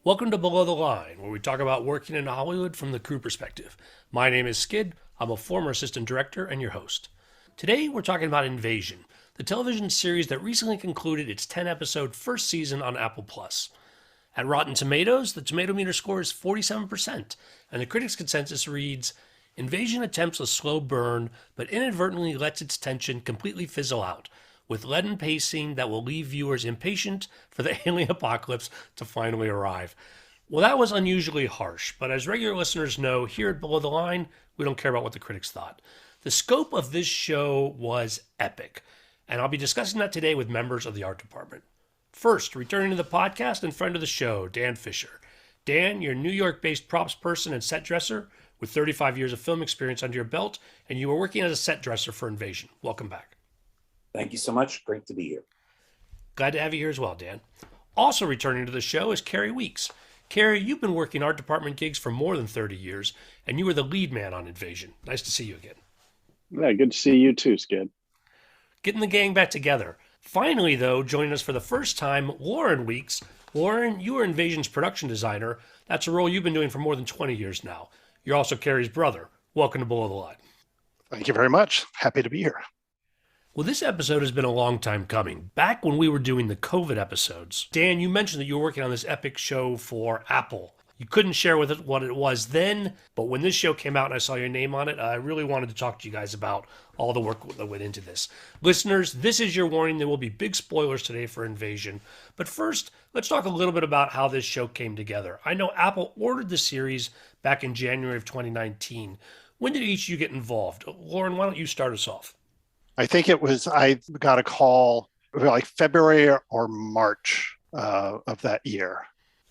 Welcome to Below the Line, where we talk about working in Hollywood from the crew perspective. My name is Skid. I'm a former assistant director and your host. Today, we're talking about Invasion, the television series that recently concluded its 10-episode first season on Apple Plus. At Rotten Tomatoes, the tomato meter score is 47%, and the critics' consensus reads, Invasion attempts a slow burn, but inadvertently lets its tension completely fizzle out, with leaden pacing that will leave viewers impatient for the alien apocalypse to finally arrive. Well, that was unusually harsh, but as regular listeners know, here at Below the Line, we don't care about what the critics thought. The scope of this show was epic, and I'll be discussing that today with members of the art department. First, returning to the podcast and friend of the show, Dan Fisher. Dan, you're a New York-based props person and set dresser with 35 years of film experience under your belt, and you were working as a set dresser for Invasion. Welcome back. Thank you so much. Great to be here. Glad to have you here as well, Dan. Also returning to the show is Kerry Weeks. Kerry, you've been working art department gigs for more than 30 years, and you were the lead man on Invasion. Nice to see you again. Yeah, good to see you too, Skid. Getting the gang back together. Finally, though, joining us for the first time, Loren Weeks. Loren, you are Invasion's production designer. That's a role you've been doing for more than 20 years now. You're also Kerry's brother. Welcome to Below the Line. Thank you very much. Happy to be here. Well, this episode has been a long time coming. Back when we were doing the COVID episodes, Dan, you mentioned that you were working on this epic show for Apple. You couldn't share with it what it was then, but when this show came out and I saw your name on it, I really wanted to talk to you guys about all the work that went into this. Listeners, this is your warning. There will be big spoilers today for Invasion. But first, let's talk a little bit about how this show came together. I know Apple ordered the series back in January of 2019. When did each of you get involved? Loren, why don't you start us off? I think I got a call like February or March of that year.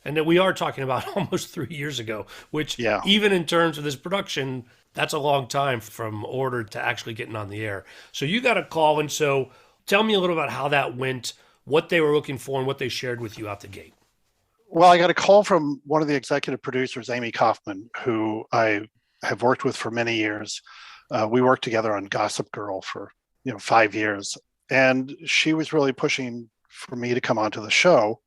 And that we are talking about almost 3 years ago, which even in terms of this production, that's a long time from order to actually getting on the air. So you got a call. And so tell me a little about how that went, what they were looking for and what they shared with you out the gate. Well, I got a call from one of the executive producers, Amy Kaufman, who I have worked with for many years. We worked together on Gossip Girl for 5 years. And she was really pushing for me to come onto the show.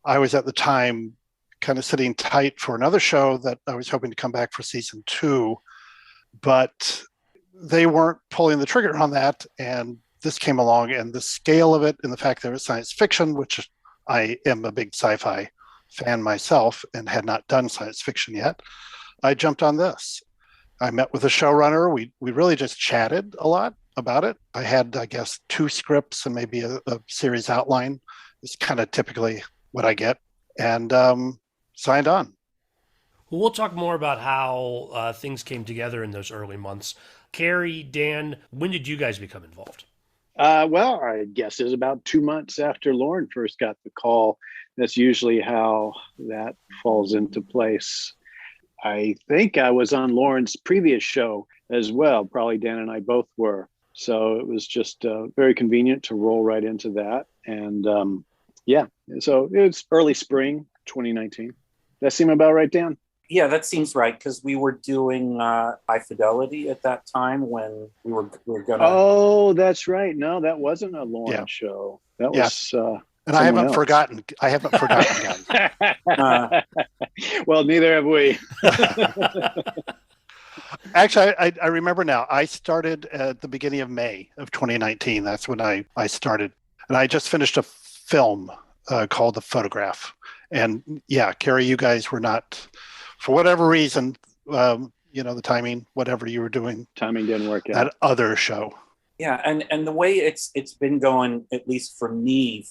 I was at the time kind of sitting tight for another show that I was hoping to come back for season 2, but they weren't pulling the trigger on that. And this came along, and the scale of it and the fact that it was science fiction, which I am a big sci-fi fan myself and had not done science fiction yet, I jumped on this. I met with the showrunner. We really just chatted a lot about it. I had, I guess, 2 scripts and maybe a series outline. It's kind of typically what I get, and signed on. Well, we'll talk more about how things came together in those early months. Kerry, Dan, when did you guys become involved? Well, I guess it was about 2 months after Loren first got the call. That's usually how that falls into place. I think I was on Loren's previous show as well. Probably Dan and I both were. So it was just very convenient to roll right into that. And so it was early spring 2019. That seem about right, Dan? Yeah, that seems right, because we were doing High Fidelity at that time when we were going to... Oh, that's right. No, that wasn't a Loren show. That was... and I haven't forgotten. I haven't forgotten yet. Well, neither have we. Actually, I remember now. I started at the beginning of May of 2019. That's when I started. And I just finished a film called The Photograph. And yeah, Kerry, you guys were not, for whatever reason, the timing, whatever you were doing. Timing didn't work out. That other show. Yeah, and the way it's been going, at least for me,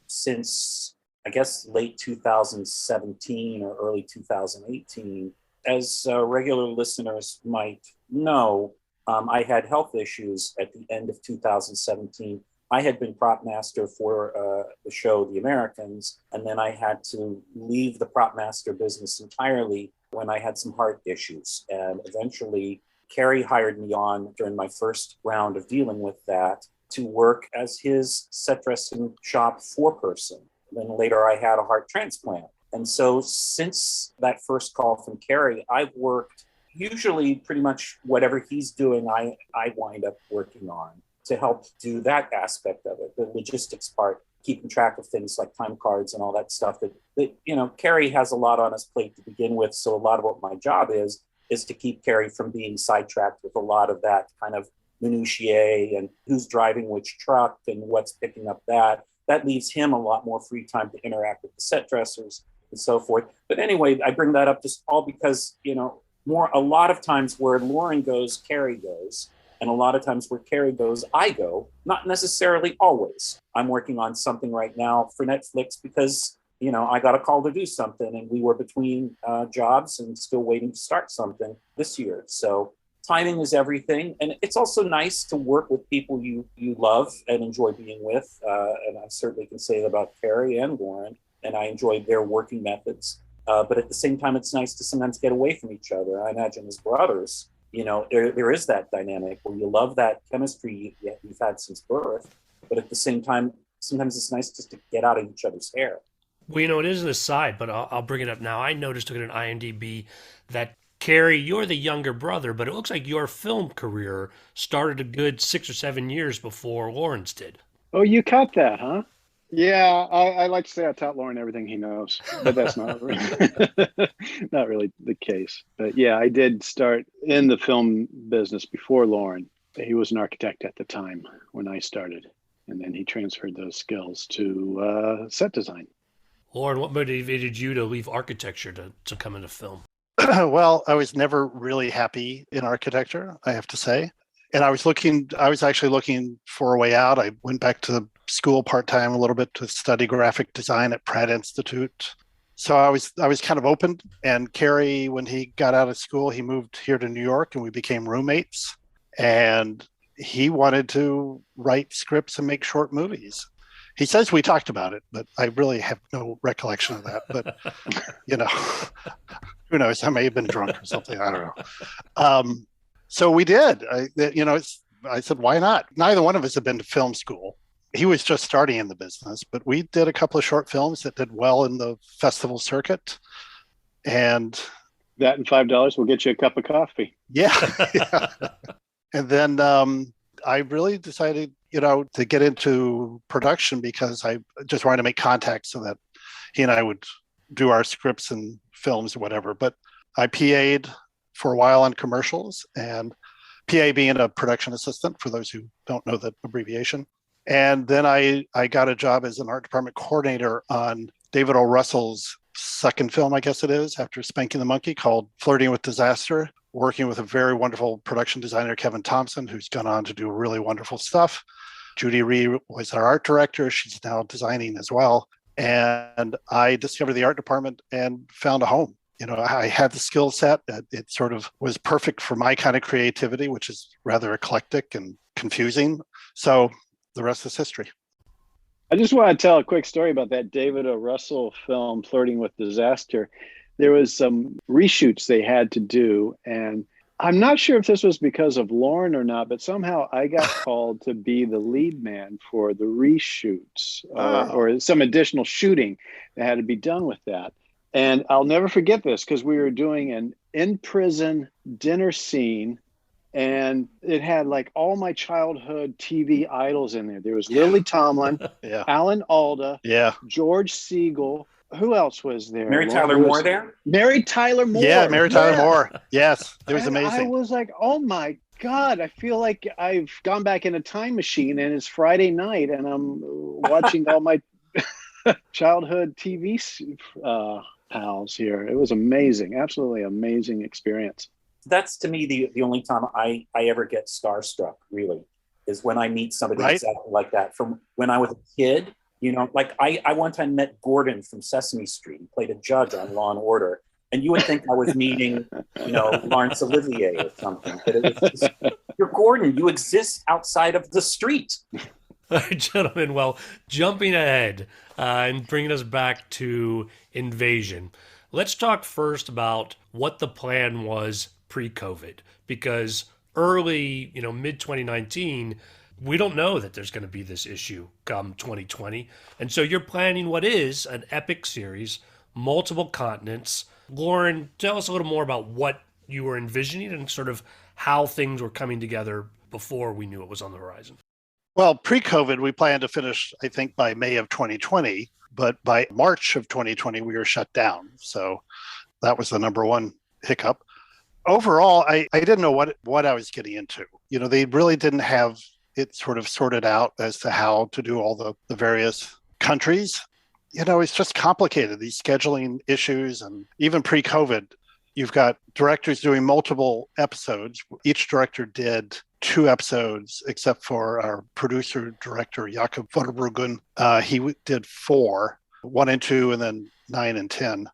since, I guess, late 2017 or early 2018, as regular listeners might know, I had health issues at the end of 2017. I had been prop master for the show The Americans, and then I had to leave the prop master business entirely when I had some heart issues. And eventually, Kerry hired me on during my first round of dealing with that to work as his set dressing shop foreperson. Then later, I had a heart transplant. And so since that first call from Kerry, I've worked usually pretty much whatever he's doing, I wind up working on to help do that aspect of it, the logistics part keeping track of things like time cards and all that stuff that Kerry has a lot on his plate to begin with. So a lot of what my job is to keep Kerry from being sidetracked with a lot of that kind of minutiae and who's driving which truck and what's picking up that. That leaves him a lot more free time to interact with the set dressers and so forth. But anyway, I bring that up just all because, a lot of times where Loren goes, Kerry goes. And a lot of times where Kerry goes, I go, not necessarily always. I'm working on something right now for Netflix because, I got a call to do something and we were between jobs and still waiting to start something this year. So timing is everything. And it's also nice to work with people you love and enjoy being with. And I certainly can say that about Kerry and Loren, and I enjoy their working methods. But at the same time, it's nice to sometimes get away from each other. I imagine as brothers, there is that dynamic where you love that chemistry you've had since birth, but at the same time, sometimes it's nice just to get out of each other's hair. Well, it is an aside, but I'll bring it up now. I noticed looking at IMDb that Kerry, you're the younger brother, but it looks like your film career started a good 6 or 7 years before Loren's did. Oh, you caught that, huh? Yeah, I like to say I taught Loren everything he knows, but that's not really, not really the case. But yeah, I did start in the film business before Loren. He was an architect at the time when I started, and then he transferred those skills to set design. Loren, what motivated you to leave architecture to come into film? Well, I was never really happy in architecture, I have to say. And I was actually looking for a way out. I went back to school part-time a little bit to study graphic design at Pratt Institute. So I was kind of open. And Kerry, when he got out of school, he moved here to New York and we became roommates. And he wanted to write scripts and make short movies. He says we talked about it, but I really have no recollection of that. But, who knows? I may have been drunk or something. I don't know. So we did. I said, why not? Neither one of us had been to film school. He was just starting in the business, but we did a couple of short films that did well in the festival circuit. And that and $5 will get you a cup of coffee. Yeah. Yeah. And then I really decided, to get into production because I just wanted to make contacts so that he and I would do our scripts and films or whatever. But I PA'd for a while on commercials, and PA being a production assistant, for those who don't know the abbreviation. And then I got a job as an art department coordinator on David O. Russell's second film, I guess it is, after Spanking the Monkey, called Flirting with Disaster, working with a very wonderful production designer, Kevin Thompson, who's gone on to do really wonderful stuff. Judy Ree was our art director. She's now designing as well. And I discovered the art department and found a home. I had the skill set. It sort of was perfect for my kind of creativity, which is rather eclectic and confusing. So the rest is history. I just want to tell a quick story about that David O. Russell film, Flirting with Disaster. There was some reshoots they had to do, and I'm not sure if this was because of Loren or not, but somehow I got called to be the lead man for the reshoots or some additional shooting that had to be done with that. And I'll never forget this because we were doing an in-prison dinner scene, and it had like all my childhood TV idols in there. There was Lily Tomlin, Alan Alda, George Siegel. Who else was there? Mary Tyler Moore there? Mary Tyler Moore. Yeah, Mary Tyler Moore. Yes, it was amazing. I was like, oh my God, I feel like I've gone back in a time machine and it's Friday night and I'm watching all my childhood TV pals here. It was amazing. Absolutely amazing experience. That's to me the only time I ever get starstruck, really, is when I meet somebody exactly like that. From when I was a kid, like I one time met Gordon from Sesame Street. He played a judge on Law and Order. And you would think I was meeting, Laurence Olivier or something. But it was just, you're Gordon. You exist outside of the street. All right, gentlemen. Well, jumping ahead and bringing us back to Invasion, let's talk first about what the plan was pre-COVID. Because early, mid-2019, we don't know that there's going to be this issue come 2020. And so you're planning what is an epic series, multiple continents. Loren, tell us a little more about what you were envisioning and sort of how things were coming together before we knew it was on the horizon. Well, pre-COVID, we planned to finish, I think, by May of 2020, but by March of 2020, we were shut down. So that was the number one hiccup. Overall, I didn't know what I was getting into. They really didn't have it sort of sorted out as to how to do all the various countries. It's just complicated, these scheduling issues. And even pre-COVID, you've got directors doing multiple episodes. Each director did 2 episodes, except for our producer director, Jakob Vorbruggen. He did 4, 1 and 2, and then 9 and 10.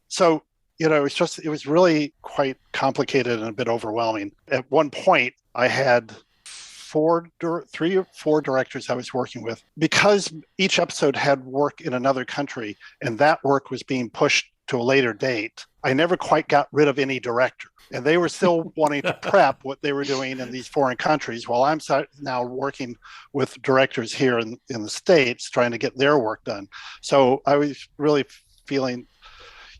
So, it was really quite complicated and a bit overwhelming. At one point, I had 3 or 4 directors I was working with, because each episode had work in another country and that work was being pushed to a later date. I never quite got rid of any director, and they were still wanting to prep what they were doing in these foreign countries while I'm now working with directors here in the States trying to get their work done. So I was really feeling,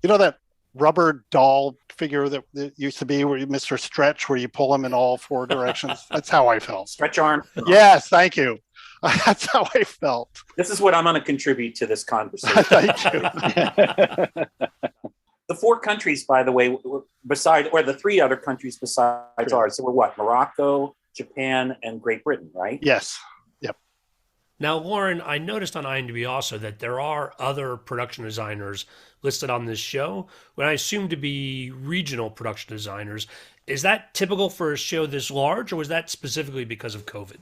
that rubber doll figure that used to be where Mr. Stretch, where you pull them in all 4 directions. That's how I felt. Stretch arm. Yes, thank you. That's how I felt. This is what I'm going to contribute to this conversation. Thank you. The 4 countries, by the way, the 3 other countries besides ours. So we're what? Morocco, Japan, and Great Britain, right? Yes. Yep. Now, Loren, I noticed on IMDb also that there are other production designers listed on this show, what I assume to be regional production designers. Is that typical for a show this large, or was that specifically because of COVID?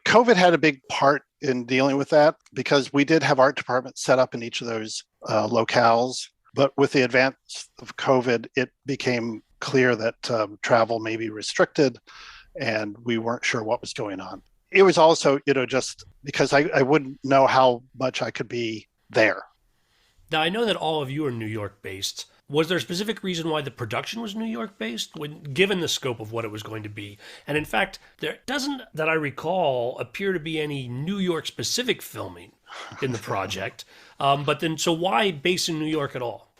COVID had a big part in dealing with that, because we did have art departments set up in each of those locales. But with the advance of COVID, it became clear that travel may be restricted, and we weren't sure what was going on. It was also, just because I wouldn't know how much I could be there. Now, I know that all of you are New York based. Was there a specific reason why the production was New York based, given the scope of what it was going to be? And in fact, there doesn't, that I recall, appear to be any New York specific filming in the project. But then, so why based in New York at all?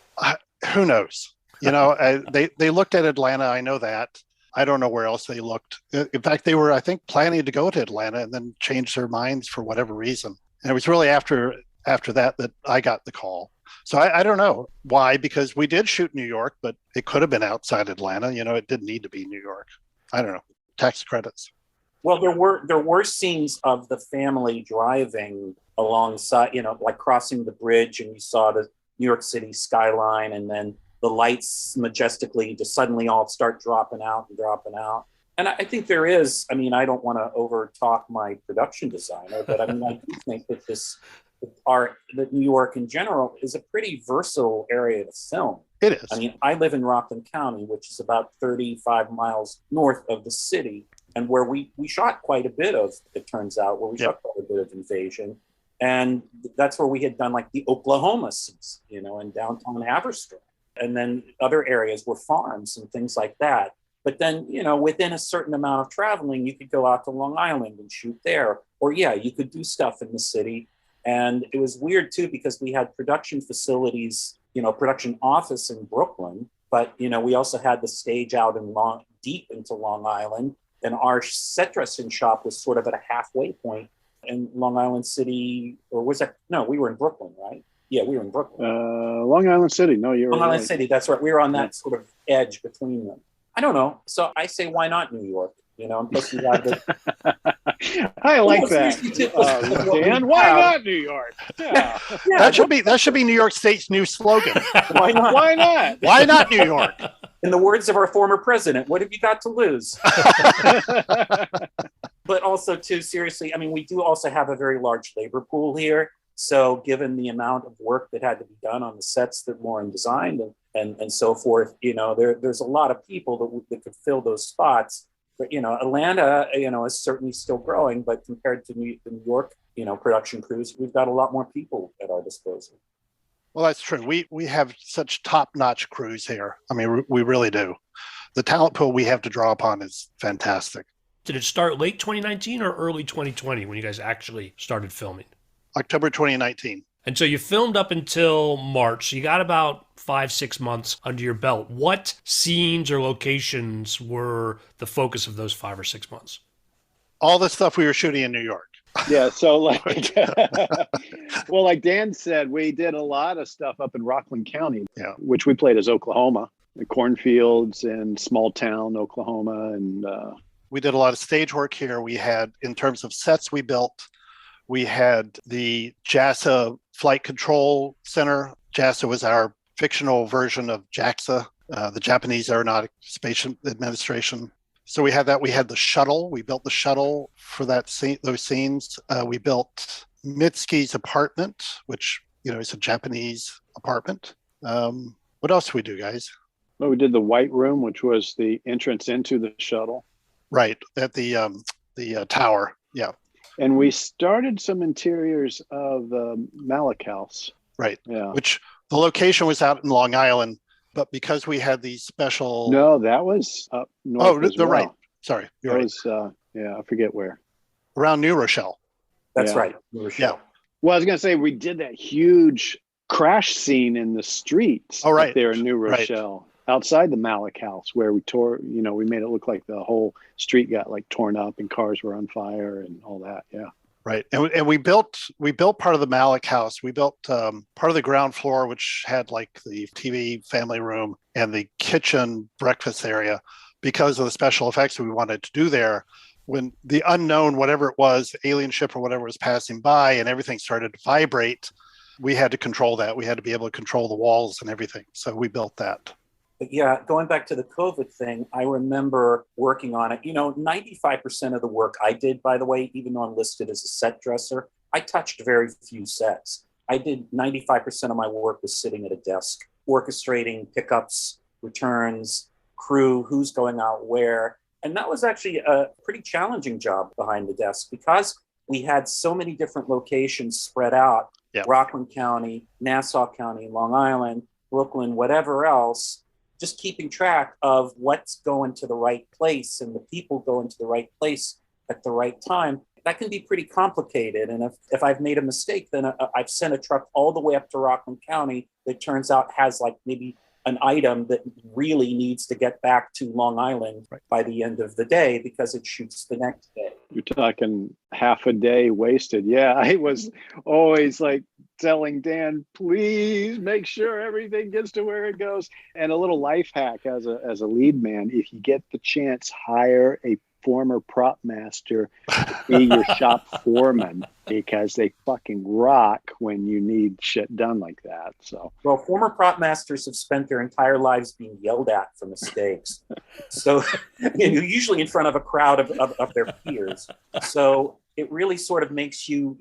Who knows? They looked at Atlanta. I know that. I don't know where else they looked. In fact, they were, I think, planning to go to Atlanta and then changed their minds for whatever reason. And it was really after that I got the call. So I don't know why, because we did shoot New York, but it could have been outside Atlanta. It didn't need to be New York. I don't know. Tax credits. Well, there were scenes of the family driving alongside, like crossing the bridge, and you saw the New York City skyline, and then the lights majestically just suddenly all start dropping out. And I think there is, I don't want to over talk my production designer, but I do think that that New York in general is a pretty versatile area to film. It is. I live in Rockland County, which is about 35 miles north of the city, and where we shot quite a bit of, it turns out, where we shot quite a bit of Invasion. And that's where we had done like the Oklahoma scenes, in downtown Haverstraw. And then other areas were farms and things like that. But then, within a certain amount of traveling, you could go out to Long Island and shoot there. Or you could do stuff in the city. And it was weird too, because we had production facilities, production office in Brooklyn, but we also had the stage out in deep into Long Island, and our set dressing shop was sort of at a halfway point in Long Island City, or was that? No, we were in Brooklyn, right? Yeah, we were in Brooklyn. Long Island City. No, you're Long right. Island City. That's right. We were on that sort of edge between them. I don't know. So I say, why not New York? And plus we got the. I like that, Dan. Why not New York? Yeah. That should be New York State's new slogan. Why not? Why not? Why not New York? In the words of our former president, what have you got to lose? But also, too, seriously, we do also have a very large labor pool here. So given the amount of work that had to be done on the sets that Loren designed and so forth, there's a lot of people that could fill those spots. But, Atlanta, is certainly still growing, but compared to the New York, production crews, we've got a lot more people at our disposal. Well, that's true. We have such top-notch crews here. We really do. The talent pool we have to draw upon is fantastic. Did it start late 2019 or early 2020 when you guys actually started filming? October 2019. And so you filmed up until March. So you got about 5-6 months under your belt. What scenes or locations were the focus of those 5 or 6 months? All the stuff we were shooting in New York. Yeah, so like, well, like Dan said, we did a lot of stuff up in Rockland County, which we played as Oklahoma, the cornfields and small town Oklahoma. And we did a lot of stage work here. We had, in terms of sets we built, we had the JAXA Flight Control Center. JAXA was our fictional version of JAXA, the Japanese Aeronautic Space Administration. So we had that. We had the shuttle. We built the shuttle for those scenes. We built Mitski's apartment, which is a Japanese apartment. What else did we do, guys? Well, we did the White Room, which was the entrance into the shuttle. Right, at the tower. Yeah. And we started some interiors of the Malik House. Right. Yeah. Which the location was out in Long Island. But because we had these special... No, that was up north as well. Right. Sorry. You're right. Was, I forget where. Around New Rochelle. That's right. New Rochelle. Yeah. Well, I was going to say, we did that huge crash scene in the streets up there in New Rochelle, outside the Malik House, where we we made it look like the whole street got like torn up and cars were on fire and all that. Yeah. Right. And we built part of the Malik House. We built part of the ground floor, which had like the TV family room and the kitchen breakfast area because of the special effects we wanted to do there. When the unknown, whatever it was, alien ship or whatever was passing by and everything started to vibrate, we had to control that. We had to be able to control the walls and everything. So we built that. But yeah, going back to the COVID thing, I remember working on it. 95% of the work I did, by the way, even though I'm listed as a set dresser, I touched very few sets. I did 95% of my work was sitting at a desk, orchestrating pickups, returns, crew, who's going out where. And that was actually a pretty challenging job behind the desk because we had so many different locations spread out. Yeah. Rockland County, Nassau County, Long Island, Brooklyn, whatever else. Just keeping track of what's going to the right place and the people going to the right place at the right time. That can be pretty complicated. And if I've made a mistake, then I've sent a truck all the way up to Rockland County that turns out has like maybe an item that really needs to get back to Long Island by the end of the day because it shoots the next day. You're talking half a day wasted. Yeah, I was always like telling Dan, please make sure everything gets to where it goes. And a little life hack as a lead man, if you get the chance, hire a former prop master to be your shop foreman because they fucking rock when you need shit done like that. So, well, former prop masters have spent their entire lives being yelled at for mistakes. So, usually in front of a crowd of their peers. So it really sort of makes you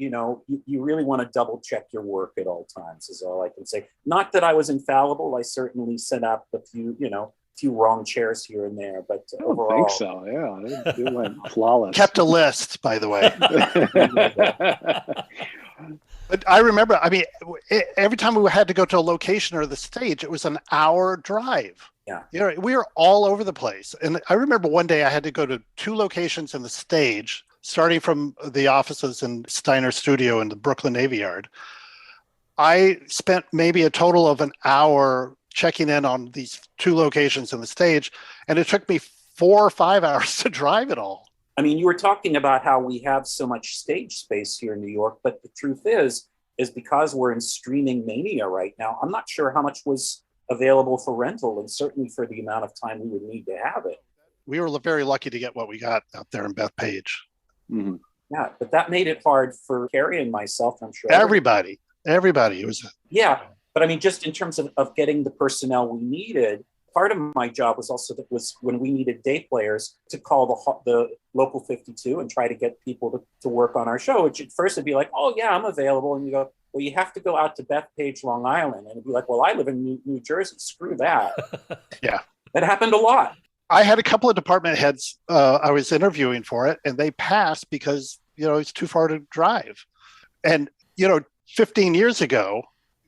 really want to double check your work at all times is all I can say. Not that I was infallible. I certainly set up a few wrong chairs here and there, but overall, I think so. Yeah, it went flawless. Kept a list, by the way. But I remember, every time we had to go to a location or the stage, it was an hour drive. Yeah. We were all over the place. And I remember one day I had to go to 2 locations in the stage, starting from the offices in Steiner Studio in the Brooklyn Navy Yard. I spent maybe a total of an hour checking in on these 2 locations in the stage, and it took me 4 or 5 hours to drive it all. I mean, you were talking about how we have so much stage space here in New York, but the truth is because we're in streaming mania right now, I'm not sure how much was available for rental, and certainly for the amount of time we would need to have it. We were very lucky to get what we got out there in Bethpage. Mm-hmm. Yeah, but that made it hard for Carrie and myself, I'm sure. Everybody. It was... Yeah. But I mean, just in terms of getting the personnel we needed, part of my job was when we needed day players to call the local 52 and try to get people to work on our show, which at first would be like, oh yeah, I'm available. And you go, well, you have to go out to Bethpage, Long Island. And it'd be like, well, I live in New Jersey. Screw that. Yeah. That happened a lot. I had a couple of department heads I was interviewing for it, and they passed because, it's too far to drive. And, 15 years ago,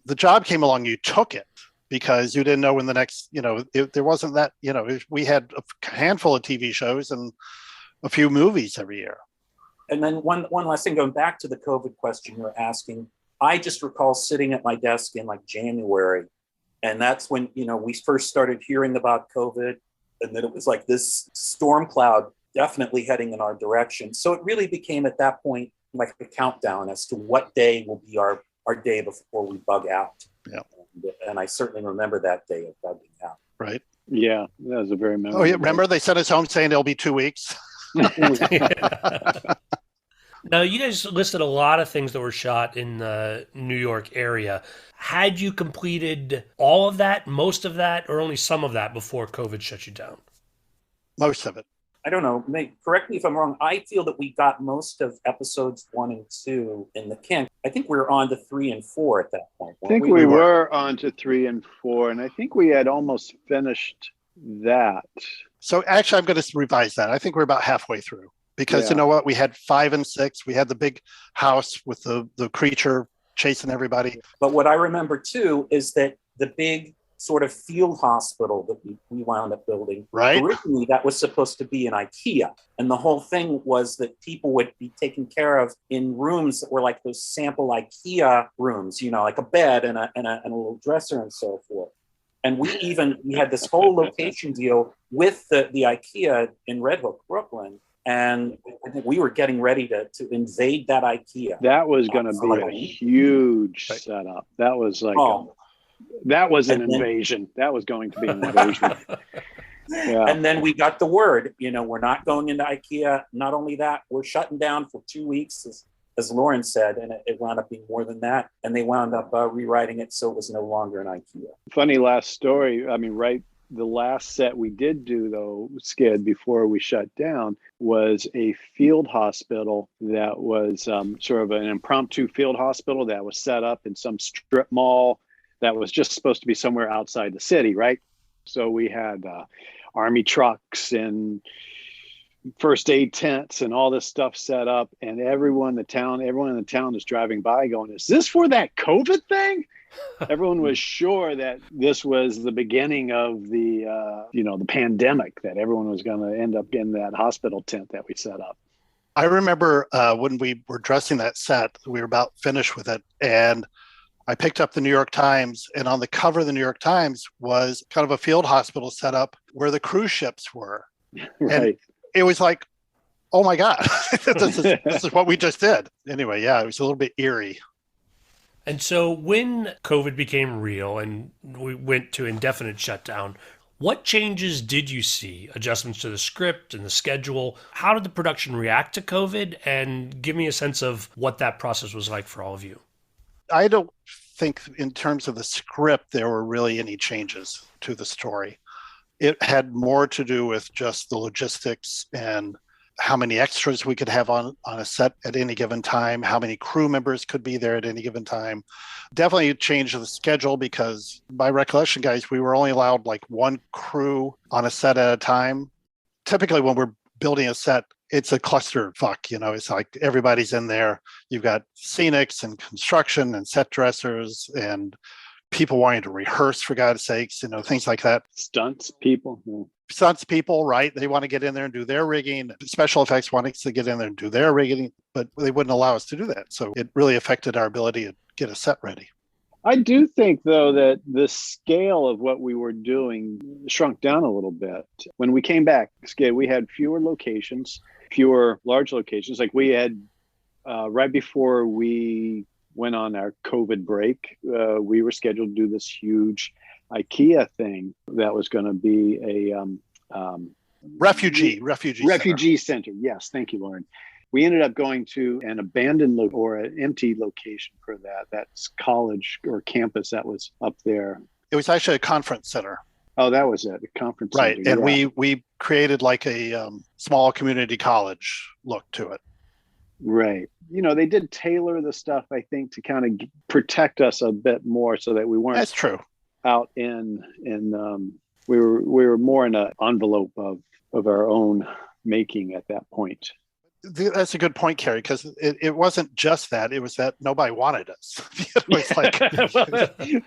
the job came along, you took it because you didn't know when the next, there wasn't that, we had a handful of TV shows and a few movies every year. And then one last thing, going back to the COVID question you're asking, I just recall sitting at my desk in like January, and that's when, we first started hearing about COVID, and then it was like this storm cloud definitely heading in our direction. So it really became at that point like a countdown as to what day will be our day before we bug out. Yeah. And I certainly remember that day of bugging out. Right. Yeah, that was a very memorable. Oh, yeah. Remember they sent us home saying it'll be 2 weeks. Now, you guys listed a lot of things that were shot in the New York area. Had you completed all of that, most of that, or only some of that before COVID shut you down? Most of it. I don't know. Correct me if I'm wrong. I feel that we got most of episodes 1 and 2 in the can. I think we were on to 3 and 4 at that point. I think we were on to 3 and 4, and I think we had almost finished that. So actually, I'm going to revise that. I think we're about halfway through because you know what? We had 5 and 6. We had the big house with the creature chasing everybody. But what I remember too is that the big sort of field hospital that we wound up building. Right. Originally, that was supposed to be an IKEA. And the whole thing was that people would be taken care of in rooms that were like those sample IKEA rooms, like a bed and a little dresser and so forth. And we had this whole location deal with the IKEA in Red Hook, Brooklyn. And I think we were getting ready to invade that IKEA. That was going to be a huge setup. That was like that was an invasion. That was going to be an invasion. Yeah. And then we got the word, we're not going into IKEA. Not only that, we're shutting down for 2 weeks, as Loren said, and it wound up being more than that. And they wound up rewriting it so it was no longer an IKEA. Funny last story. I mean, the last set we did do, though, Skid, before we shut down, was a field hospital that was sort of an impromptu field hospital that was set up in some strip mall that was just supposed to be somewhere outside the city, right? So we had army trucks and first aid tents and all this stuff set up, and everyone in the town is driving by going, "Is this for that COVID thing?" Everyone was sure that this was the beginning of the the pandemic, that everyone was going to end up in that hospital tent that we set up. I remember when we were dressing that set, we were about finished with it, and I picked up the New York Times, and on the cover of the New York Times was kind of a field hospital set up where the cruise ships were. Right. And it was like, oh my God, this is what we just did. Anyway, yeah, it was a little bit eerie. And so when COVID became real and we went to indefinite shutdown, what changes did you see? Adjustments to the script and the schedule? How did the production react to COVID? And give me a sense of what that process was like for all of you. I don't think in terms of the script, there were really any changes to the story. It had more to do with just the logistics and how many extras we could have on a set at any given time, how many crew members could be there at any given time. Definitely changed the schedule because by recollection, guys, we were only allowed like one crew on a set at a time. Typically when we're building a set, it's a clusterfuck, it's like everybody's in there. You've got scenics and construction and set dressers and people wanting to rehearse, for God's sakes, things like that. Stunts people, right? They want to get in there and do their rigging. Special effects wanting to get in there and do their rigging, but they wouldn't allow us to do that. So it really affected our ability to get a set ready. I do think, though, that the scale of what we were doing shrunk down a little bit. When we came back, we had fewer large locations. Like we had right before we went on our COVID break, we were scheduled to do this huge IKEA thing that was going to be a refugee center. Yes, thank you, Loren. We ended up going to an abandoned or an empty location for that. That's college or campus that was up there. It was actually a conference center. Oh, that was it, a conference right. center. And yeah. we created like a small community college look to it. Right. They did tailor the stuff, I think, to kind of protect us a bit more so that we weren't. That's true. Out we were more in an envelope of our own making at that point. That's a good point, Kerry, because it wasn't just that. It was that nobody wanted us. It was like,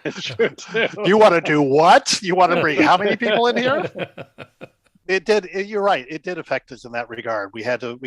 that's true too. You want to do what? You want to bring how many people in here? It did. You're right. It did affect us in that regard. We had to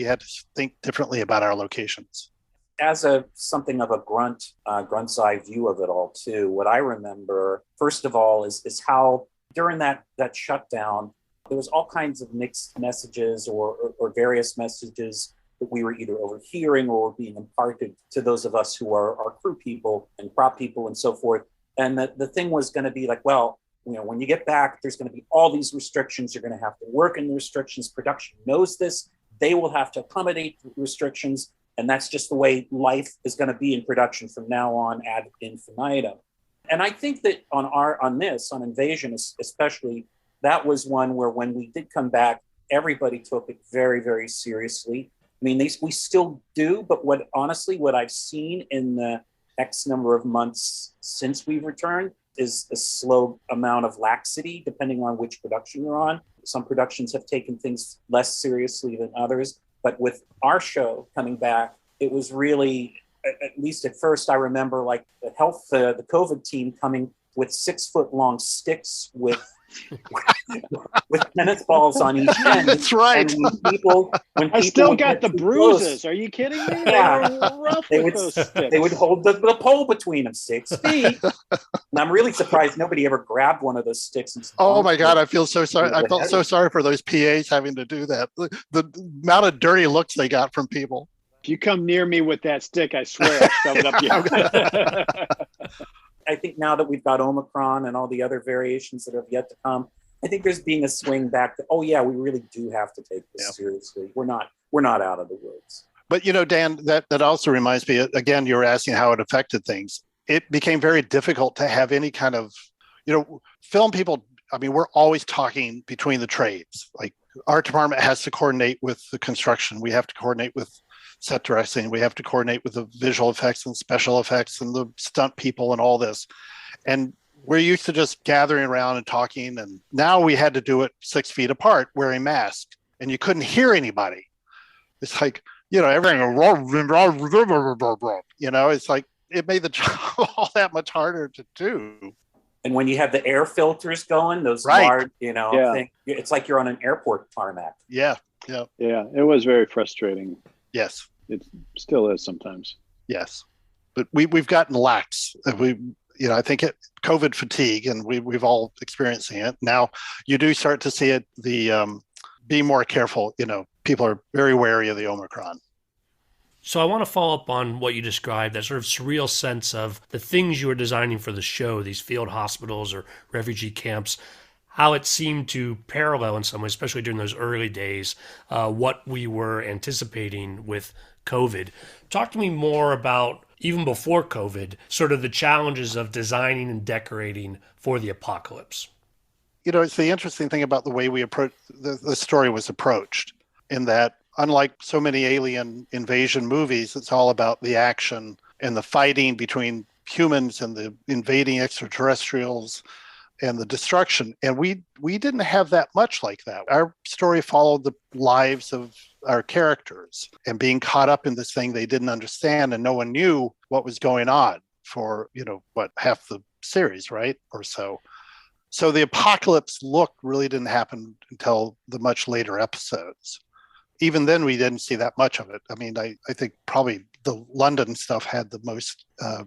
think differently about our locations. As something of a grunt's eye view of it all too, what I remember, first of all, is how during that shutdown, There was all kinds of mixed messages or various messages that we were either overhearing or were being imparted to those of us who are crew people and prop people and so forth. And the thing was going to be like, well, when you get back, there's going to be all these restrictions. You're going to have to work in the restrictions. Production knows this. They will have to accommodate the restrictions. And that's just the way life is going to be in production from now on ad infinitum. And I think that on Invasion especially, that was one where when we did come back, everybody took it very, very seriously. I mean, we still do, but what I've seen in the X number of months since we've returned is a slow amount of laxity, depending on which production you're on. Some productions have taken things less seriously than others. But with our show coming back, it was really, at least at first, I remember like the COVID team coming with 6-foot-long sticks with tennis balls on each end. That's right. And when I people still would got get the too bruises. close, Are you kidding me? Yeah. They were rough they with would those sticks. they would hold the pole between them 6 feet. And I'm really surprised nobody ever grabbed one of those sticks. And Oh my God, I feel so sorry. I felt so sorry for those PAs having to do that. The amount of dirty looks they got from people. If you come near me with that stick, I swear I'll shove it up your I think now that we've got Omicron and all the other variations that have yet to come, I think there's being a swing back to, oh yeah, we really do have to take this seriously. We're not out of the woods. But Dan, that also reminds me, again, you were asking how it affected things. It became very difficult to have any kind of, film people. I mean, we're always talking between the trades. Like our department has to coordinate with the construction. We have to coordinate with set dressing. We have to coordinate with the visual effects and special effects and the stunt people and all this. And we're used to just gathering around and talking. And now we had to do it 6 feet apart, wearing masks, and you couldn't hear anybody. It's like, everything, it's like, it made the job all that much harder to do. And when you have the air filters going, those large, it's like you're on an airport tarmac. Yeah. It was very frustrating. Yes. It still is sometimes. Yes. But we've gotten lax. I think COVID fatigue, and we've all experiencing it. Now you do start to see it, be more careful. People are very wary of the Omicron. So I want to follow up on what you described, that sort of surreal sense of the things you were designing for the show, these field hospitals or refugee camps, how it seemed to parallel in some ways, especially during those early days, what we were anticipating with COVID. Talk to me more about, even before COVID, sort of the challenges of designing and decorating for the apocalypse. It's the interesting thing about the way we approach the story was approached, in that unlike so many alien invasion movies, it's all about the action and the fighting between humans and the invading extraterrestrials and the destruction. And we didn't have that much like that. Our story followed the lives of our characters and being caught up in this thing they didn't understand, and no one knew what was going on for, half the series, right? Or so. So the apocalypse look really didn't happen until the much later episodes. Even then, we didn't see that much of it. I mean, I think probably the London stuff had the most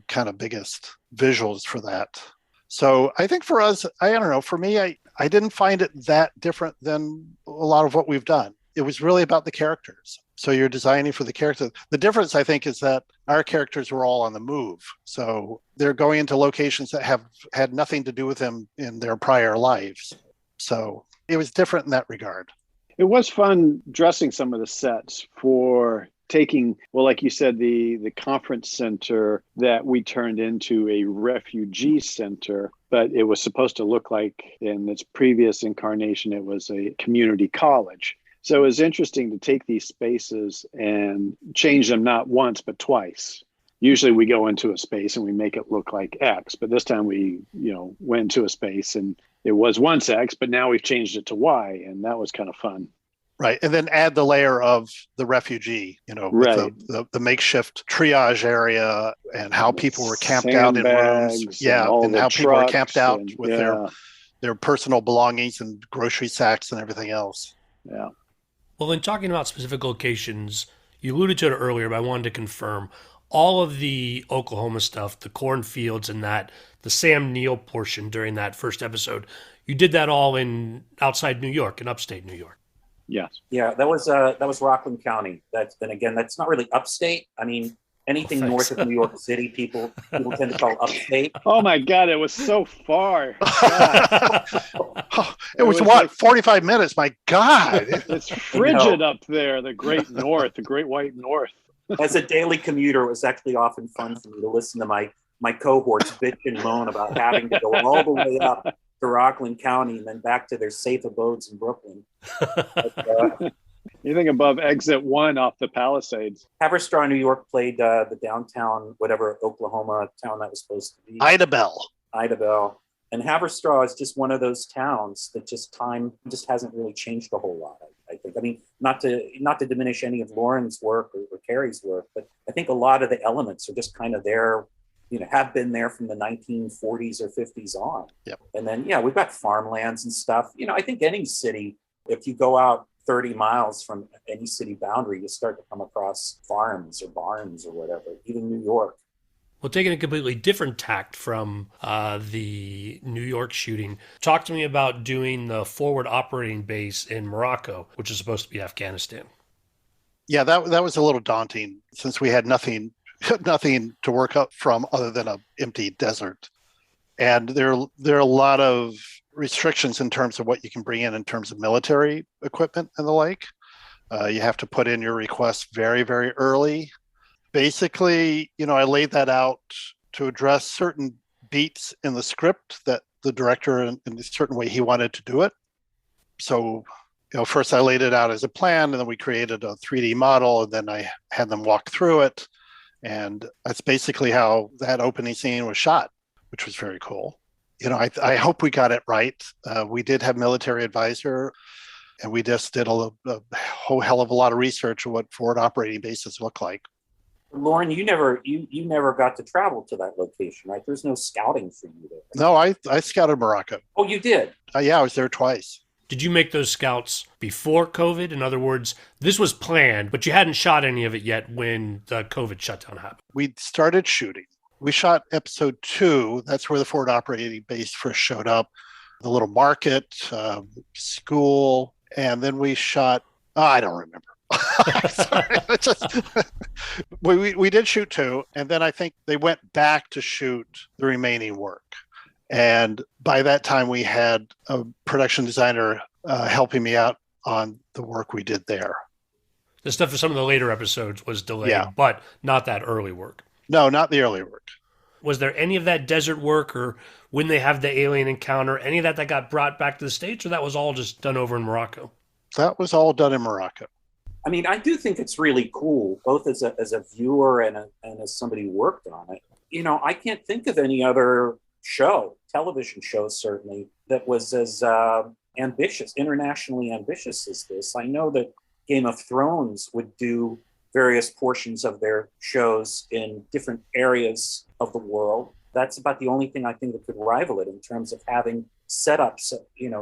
kind of biggest visuals for that. So I think for us, I don't know, for me, I didn't find it that different than a lot of what we've done. It was really about the characters. So you're designing for the characters. The difference, I think, is that our characters were all on the move. So they're going into locations that have had nothing to do with them in their prior lives. So it was different in that regard. It was fun dressing some of the sets for taking, well, like you said, the conference center that we turned into a refugee center, but it was supposed to look like, in its previous incarnation, it was a community college. So it was interesting to take these spaces and change them not once, but twice. Usually we go into a space and we make it look like X, but this time we, went into a space and it was once X, but now we've changed it to Y, and that was kind of fun. Right. And then add the layer of the refugee, right. with the makeshift triage area and how people were camped out in rooms. Yeah. And how people were camped out with their personal belongings and grocery sacks and everything else. Yeah. Well, in talking about specific locations, you alluded to it earlier, but I wanted to confirm all of the Oklahoma stuff, the cornfields and the Sam Neill portion during that first episode, You did that all in outside New York, in upstate New York. Yes. Yeah, that was Rockland County. That's not really upstate. I mean, anything north of New York City, people tend to call upstate. Oh my God, it was so far. It was what, like 45 minutes? My God. It's frigid up there, the great north, the great white north. As a daily commuter, it was actually often fun for me to listen to my cohorts bitch and moan about having to go all the way up to Rockland County and then back to their safe abodes in Brooklyn. But, anything above exit 1 off the Palisades. Haverstraw, New York played the downtown, whatever Oklahoma town that was supposed to be. Idabel. And Haverstraw is just one of those towns that time just hasn't really changed a whole lot, I think. I mean, not to diminish any of Loren's work or Kerry's work, but I think a lot of the elements are just kind of there, have been there from the 1940s or 50s on. Yep. And then, we've got farmlands and stuff. I think any city, if you go out 30 miles from any city boundary, you start to come across farms or barns or whatever, even New York. Well, taking a completely different tact from the New York shooting, talk to me about doing the forward operating base in Morocco, which is supposed to be Afghanistan. Yeah, that was a little daunting since we had nothing to work up from other than an empty desert. And there are a lot of restrictions in terms of what you can bring in terms of military equipment and the like. You have to put in your request very, very early. Basically, I laid that out to address certain beats in the script that the director, in a certain way he wanted to do it. So, first I laid it out as a plan, and then we created a 3D model, and then I had them walk through it. And that's basically how that opening scene was shot, which was very cool. I hope we got it right. We did have military advisor, and we just did a whole hell of a lot of research on what forward operating bases look like. Loren, you never got to travel to that location, right? There's no scouting for you there. No, I scouted Morocco. Oh, you did? Yeah, I was there twice. Did you make those scouts before COVID? In other words, this was planned, but you hadn't shot any of it yet when the COVID shutdown happened. We started shooting. We shot episode 2. That's where the forward operating base first showed up. The little market, school, and then we shot, I don't remember. Sorry, we did shoot 2, and then I think they went back to shoot the remaining work. And by that time, we had a production designer helping me out on the work we did there. The stuff for some of the later episodes was delayed, but not that early work. No, not the early work. Was there any of that desert work, or when they have the alien encounter, any of that got brought back to the States, or that was all just done over in Morocco? That was all done in Morocco. I mean, I do think it's really cool, both as a viewer and as somebody who worked on it. I can't think of any other television show certainly, that was as ambitious, internationally ambitious as this. I know that Game of Thrones would do various portions of their shows in different areas of the world. That's about the only thing I think that could rival it in terms of having setups,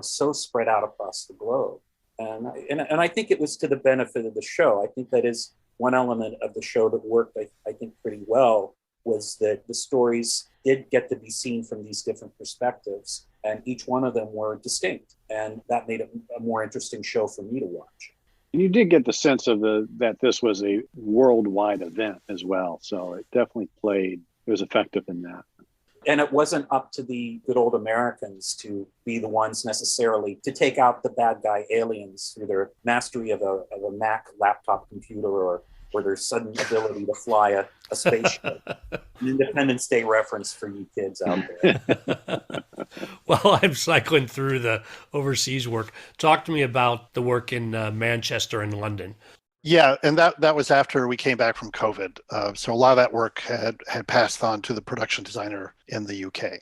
so spread out across the globe. And I think it was to the benefit of the show. I think that is one element of the show that worked, I think, pretty well, was that the stories did get to be seen from these different perspectives, and each one of them were distinct. And that made it a more interesting show for me to watch. And you did get the sense of that this was a worldwide event as well. So it definitely it was effective in that. And it wasn't up to the good old Americans to be the ones necessarily to take out the bad guy aliens through their mastery of a Mac laptop computer or their sudden ability to fly a spaceship. An Independence Day reference for you kids out there. Well, I'm cycling through the overseas work. Talk to me about the work in Manchester and London. Yeah, and that was after we came back from COVID. So a lot of that work had passed on to the production designer in the UK.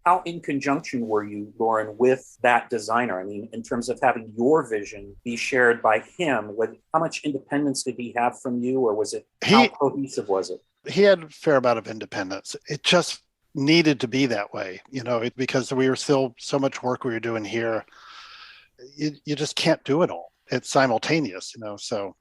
How in conjunction were you, Loren, with that designer? I mean, in terms of having your vision be shared by him, how much independence did he have from you, or how cohesive was it? He had a fair amount of independence. It just needed to be that way, because we were still so much work we were doing here. You just can't do it all. It's simultaneous, so.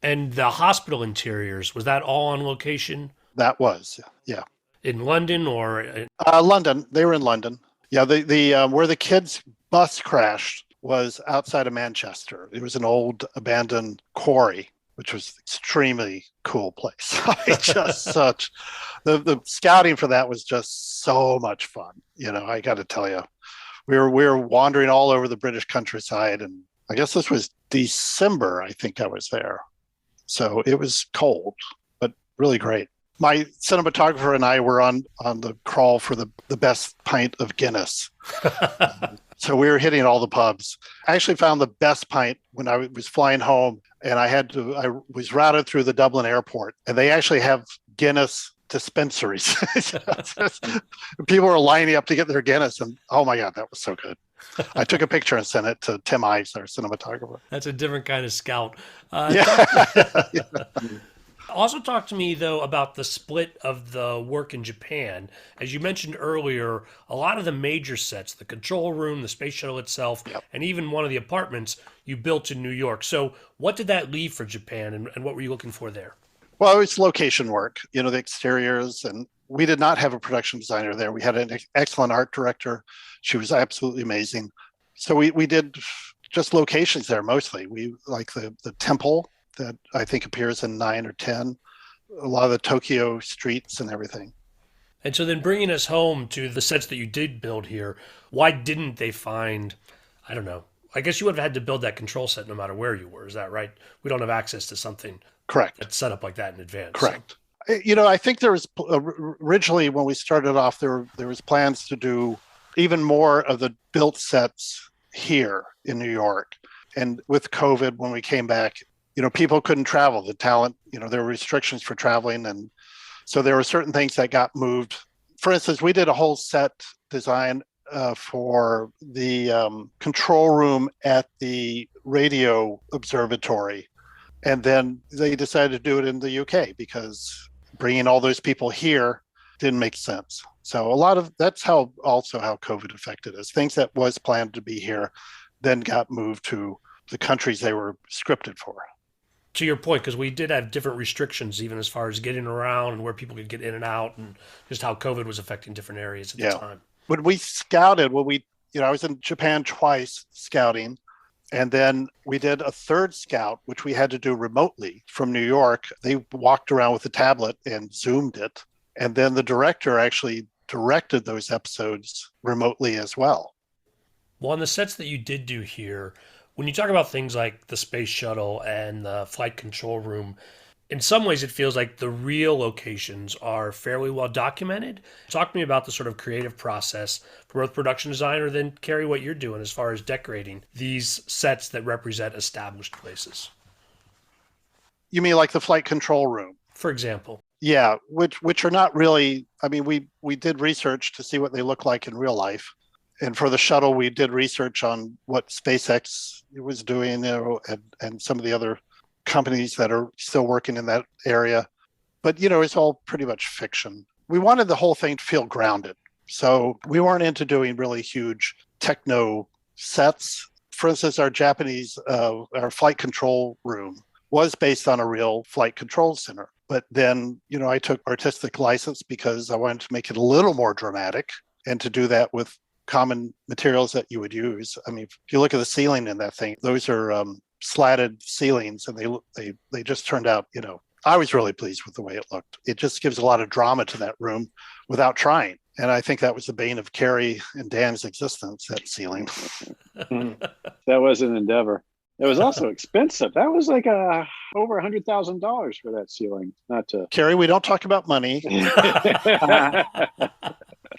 And the hospital interiors, was that all on location? That was, yeah. In London or? London. They were in London. Yeah, the where the kids' bus crashed was outside of Manchester. It was an old abandoned quarry, which was extremely cool place. Just such the scouting for that was just so much fun. I got to tell you, we were wandering all over the British countryside, and I guess this was December. I think I was there, so it was cold, but really great. My cinematographer and I were on the crawl for the best pint of Guinness. So we were hitting all the pubs. I actually found the best pint when I was flying home, and I was routed through the Dublin airport, and they actually have Guinness dispensaries. People were lining up to get their Guinness, and oh my God, that was so good. I took a picture and sent it to Tim Ives, our cinematographer. That's a different kind of scout. Yeah. Also talk to me, though, about the split of the work in Japan. As you mentioned earlier, a lot of the major sets, the control room, the space shuttle itself, Yep. and even one of the apartments you built in New York. So what did that leave for Japan, and what were you looking for there? Well, it was location work, the exteriors, and we did not have a production designer there. We had an excellent art director. She was absolutely amazing. So we did just locations there mostly. We like the temple that I think appears in 9 or 10, a lot of the Tokyo streets and everything. And so then bringing us home to the sets that you did build here, why didn't they find, I don't know, I guess you would have had to build that control set no matter where you were. Is that right? We don't have access to something Correct. that's set up like that in advance. Correct. So. I think there was originally when we started off, there was plans to do even more of the built sets here in New York. And with COVID, when we came back, people couldn't travel. The talent, there were restrictions for traveling. And so there were certain things that got moved. For instance, we did a whole set design for the control room at the radio observatory. And then they decided to do it in the UK because bringing all those people here didn't make sense. So that's how COVID affected us. Things that was planned to be here then got moved to the countries they were scripted for. To your point, because we did have different restrictions, even as far as getting around and where people could get in and out, and just how COVID was affecting different areas at the time. When we scouted, I was in Japan twice scouting, and then we did a third scout, which we had to do remotely from New York. They walked around with a tablet and Zoomed it, and then the director actually directed those episodes remotely as well. Well, on the sets that you did do here, when you talk about things like the space shuttle and the flight control room, in some ways it feels like the real locations are fairly well documented. Talk to me about the sort of creative process for both production designer, then Kerry, what you're doing as far as decorating these sets that represent established places. You mean like the flight control room? For example. Yeah, which are not really, we did research to see what they look like in real life. And for the shuttle, we did research on what SpaceX was doing, and some of the other companies that are still working in that area. But, it's all pretty much fiction. We wanted the whole thing to feel grounded. So we weren't into doing really huge techno sets. For instance, our our flight control room was based on a real flight control center. But then, I took artistic license because I wanted to make it a little more dramatic, and to do that with common materials that you would use. If you look at the ceiling in that thing, those are slatted ceilings, and they just turned out, I was really pleased with the way it looked. It just gives a lot of drama to that room without trying. And I think that was the bane of Kerry and Dan's existence, that ceiling. That was an endeavor. It was also expensive. That was like over $100,000 for that ceiling. Not to Kerry, we don't talk about money.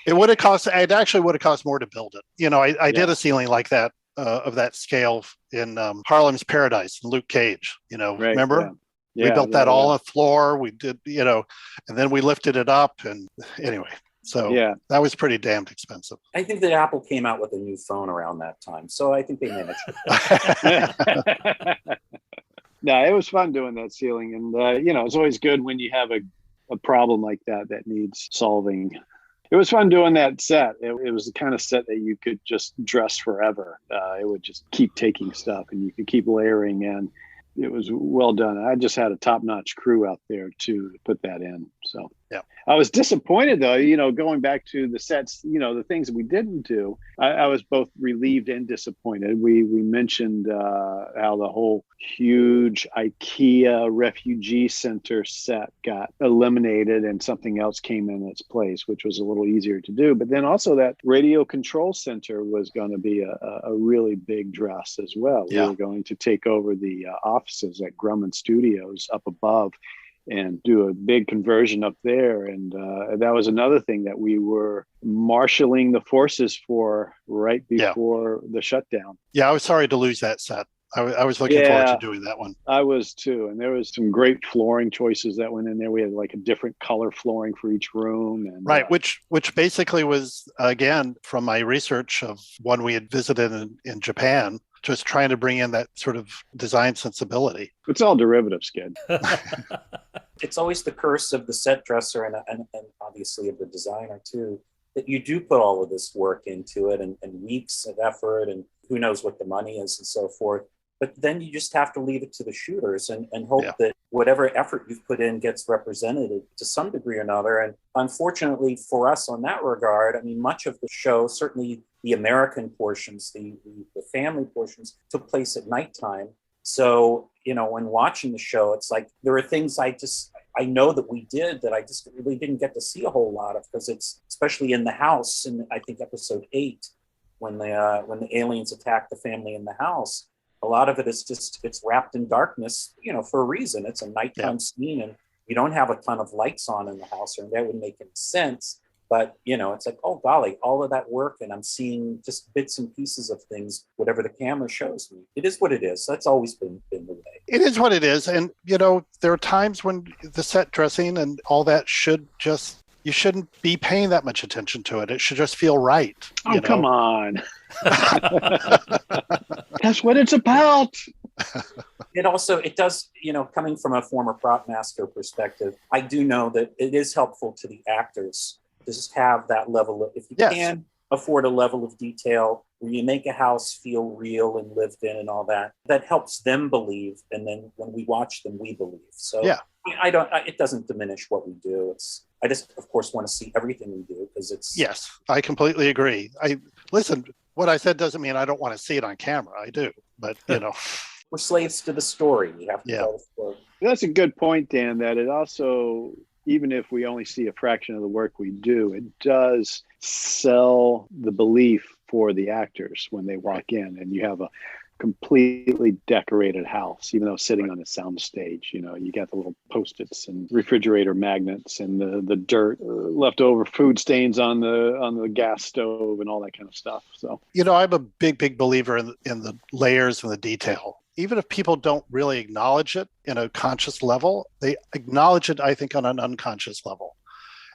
It actually would have cost more to build it. I did a ceiling like that, of that scale in Harlem's Paradise, Luke Cage, Right, remember? Yeah. We built that all on the floor. We did, and then we lifted it up, and anyway, so that was pretty damned expensive. I think that Apple came out with a new phone around that time, so I think they managed it. No, it was fun doing that ceiling, and it's always good when you have a problem like that needs solving. It was fun doing that set. It was the kind of set that you could just dress forever. It would just keep taking stuff, and you could keep layering, and it was well done. I just had a top-notch crew out there to put that in. So I was disappointed though, going back to the sets, the things that we didn't do. I was both relieved and disappointed. We mentioned how the whole huge IKEA refugee center set got eliminated and something else came in its place, which was a little easier to do. But then also that radio control center was going to be a really big dress as well. Yeah. We were going to take over the offices at Grumman Studios up above and do a big conversion up there. And that was another thing that we were marshaling the forces for right before the shutdown. Yeah, I was sorry to lose that set. I was looking forward to doing that one. I was too. And there was some great flooring choices that went in there. We had like a different color flooring for each room. And, right, which basically was, again, from my research of one we had visited in Japan, just trying to bring in that sort of design sensibility. It's all derivatives, kid. It's always the curse of the set dresser and obviously of the designer too, that you do put all of this work into it and weeks of effort and who knows what the money is and so forth. But then you just have to leave it to the shooters and hope that whatever effort you've put in gets represented to some degree or another. And unfortunately for us on that regard, I mean, much of the show, certainly the American portions, the family portions, took place at nighttime. So, when watching the show, it's like there are things I know that we did that I just really didn't get to see a whole lot of, because it's especially in the house in, I think, episode 8, when the aliens attack the family in the house. A lot of it is just, it's wrapped in darkness, for a reason. It's a nighttime scene and you don't have a ton of lights on in the house, or that wouldn't make any sense. But, it's like, oh, golly, all of that work. And I'm seeing just bits and pieces of things, whatever the camera shows me. It is what it is. That's always been the way. It is what it is. And, there are times when the set dressing and all that you shouldn't be paying that much attention to it. It should just feel right. Oh, come on. That's what it's about. It does, coming from a former prop master perspective, I do know that it is helpful to the actors to just have that level of, if you can afford a level of detail where you make a house feel real and lived in and all that, that helps them believe. And then when we watch them, we believe. So it doesn't diminish what we do. I just, of course, want to see everything we do because it's... Yes, I completely agree. Listen, what I said doesn't mean I don't want to see it on camera. I do, but, We're slaves to the story. We have to tell the story. That's a good point, Dan, that it also, even if we only see a fraction of the work we do, it does sell the belief for the actors when they walk in and you have a completely decorated house, even though sitting on a sound stage, you got the little Post-its and refrigerator magnets and the dirt, leftover food stains on the gas stove and all that kind of stuff. So, I'm a big believer in the layers and the detail. Even if people don't really acknowledge it in a conscious level, they acknowledge it, I think, on an unconscious level.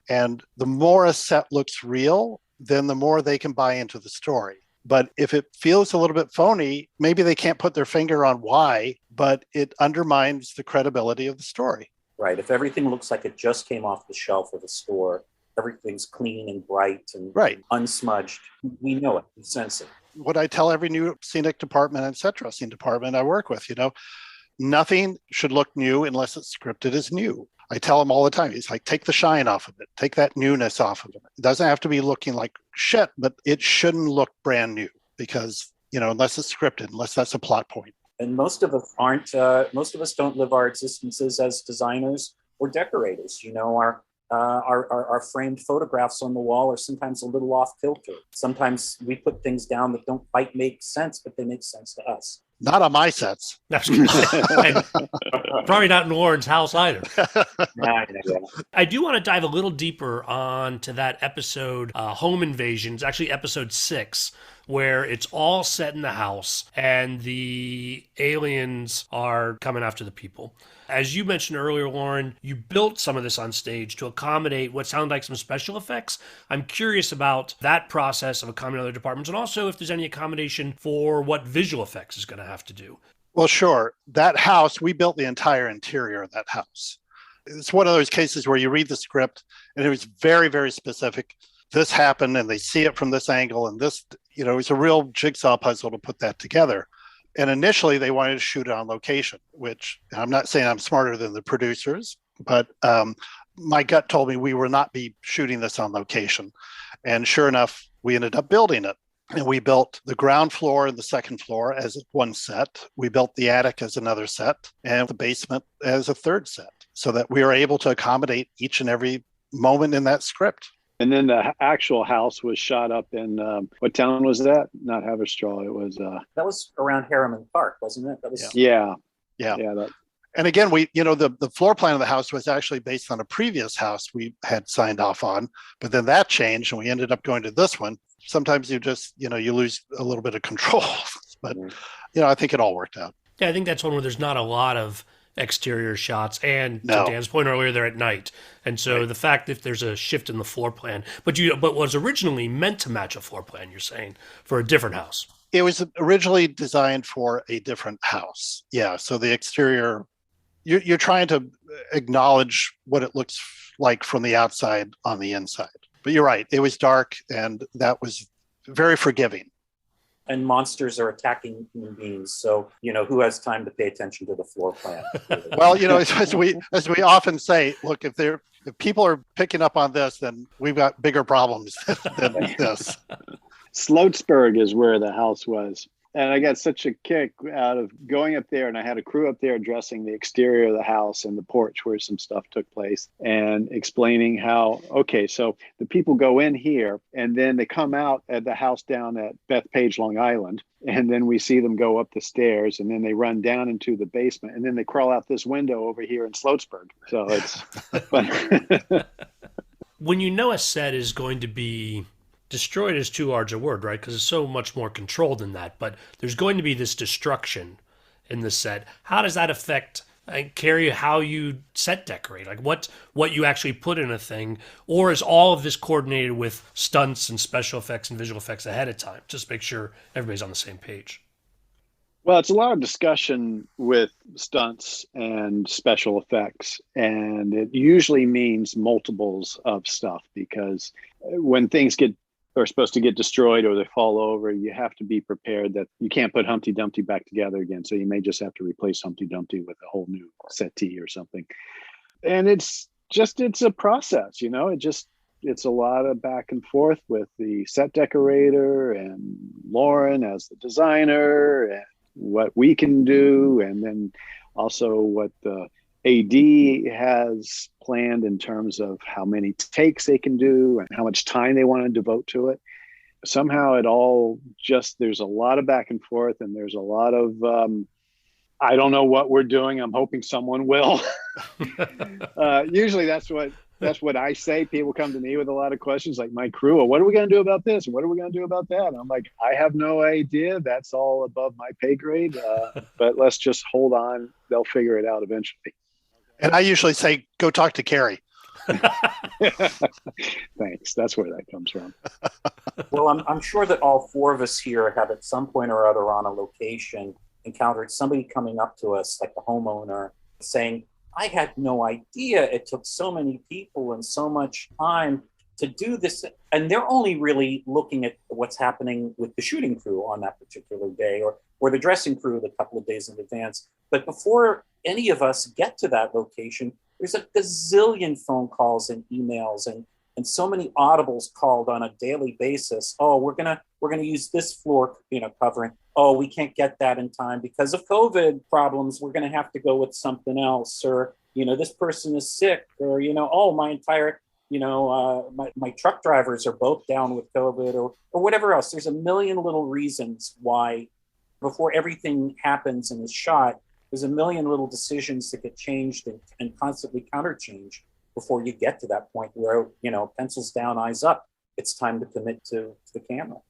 And the more a set looks real, then the more they can buy into the story. But if it feels a little bit phony, maybe they can't put their finger on why, but it undermines the credibility of the story. Right. If everything looks like it just came off the shelf of the store, everything's clean and bright and unsmudged, we know it. We sense it. What I tell every new scenic department and set dressing department I work with, nothing should look new unless it's scripted as new. I tell them all the time, it's like, take the shine off of it. Take that newness off of it. It doesn't have to be looking like shit, but it shouldn't look brand new because, unless it's scripted, unless that's a plot point. And most of us don't live our existences as designers or decorators. Our framed photographs on the wall are sometimes a little off kilter. Sometimes we put things down that don't quite make sense, but they make sense to us. Not on my sets. Probably not in Loren's house either. I do want to dive a little deeper onto that episode, Home Invasions, actually episode 6, where it's all set in the house and the aliens are coming after the people. As you mentioned earlier, Loren, you built some of this on stage to accommodate what sound like some special effects. I'm curious about that process of accommodating other departments, and also if there's any accommodation for what visual effects is going to have to do. Well, sure. That house, we built the entire interior of that house. It's one of those cases where you read the script and it was very, very specific. This happened and they see it from this angle, and this, it's a real jigsaw puzzle to put that together. And initially they wanted to shoot it on location, which I'm not saying I'm smarter than the producers, but my gut told me we will not be shooting this on location. And sure enough, we ended up building it. And we built the ground floor and the second floor as one set. We built the attic as another set and the basement as a third set so that we were able to accommodate each and every moment in that script. And then the actual house was shot up in, what town was that? Not Haverstraw. It was... That was around Harriman Park, wasn't it? That was... Yeah. That... And again, the floor plan of the house was actually based on a previous house we had signed off on, but then that changed and we ended up going to this one. Sometimes you just, you lose a little bit of control, but, I think it all worked out. Yeah, I think that's one where there's not a lot of exterior shots. And No. to Dan's point earlier, they're at night. And so the fact that there's a shift in the floor plan, but was originally meant to match a floor plan, you're saying, for a different house. It was originally designed for a different house. Yeah. So the exterior, you're trying to acknowledge what it looks like from the outside on the inside. But you're right. It was dark and that was very forgiving. And monsters are attacking human beings. So, who has time to pay attention to the floor plan? Well, as we often say, look, if people are picking up on this, then we've got bigger problems than this. Sloatsburg is where the house was. And I got such a kick out of going up there, and I had a crew up there addressing the exterior of the house and the porch where some stuff took place and explaining how, okay, so the people go in here and then they come out at the house down at Bethpage, Long Island. And then we see them go up the stairs and then they run down into the basement and then they crawl out this window over here in Sloatsburg. So it's fun. When a set is going to be destroyed is too large a word, right? Because it's so much more controlled than that. But there's going to be this destruction in the set. How does that affect, Kerry, how you set decorate? Like what you actually put in a thing? Or is all of this coordinated with stunts and special effects and visual effects ahead of time? Just make sure everybody's on the same page. Well, it's a lot of discussion with stunts and special effects, and it usually means multiples of stuff because when things are supposed to get destroyed or they fall over, you have to be prepared that you can't put Humpty Dumpty back together again. So you may just have to replace Humpty Dumpty with a whole new settee or something. And it's a process, it's a lot of back and forth with the set decorator and Loren as the designer and what we can do. And then also what the AD has planned in terms of how many takes they can do and how much time they want to devote to it. Somehow it all there's a lot of back and forth and there's a lot of, I don't know what we're doing. I'm hoping someone will. Usually that's what I say. People come to me with a lot of questions like my crew, well, what are we going to do about this? What are we going to do about that? And I'm like, I have no idea. That's all above my pay grade. But let's just hold on. They'll figure it out eventually. And I usually say, go talk to Kerry. Thanks. That's where that comes from. Well, I'm sure that all four of us here have at some point or other on a location encountered somebody coming up to us, like the homeowner, saying, I had no idea it took so many people and so much time to do this. And they're only really looking at what's happening with the shooting crew on that particular day or the dressing crew a couple of days in advance. But before any of us get to that location, there's a gazillion phone calls and emails and so many audibles called on a daily basis. Oh, we're gonna use this floor, covering. Oh, we can't get that in time because of COVID problems. We're gonna have to go with something else, or this person is sick, or oh, my entire my truck drivers are both down with COVID, or whatever else. There's a million little reasons why before everything happens and is shot. There's a million little decisions that get changed and constantly counterchanged before you get to that point where, pencils down, eyes up. It's time to commit to the camera.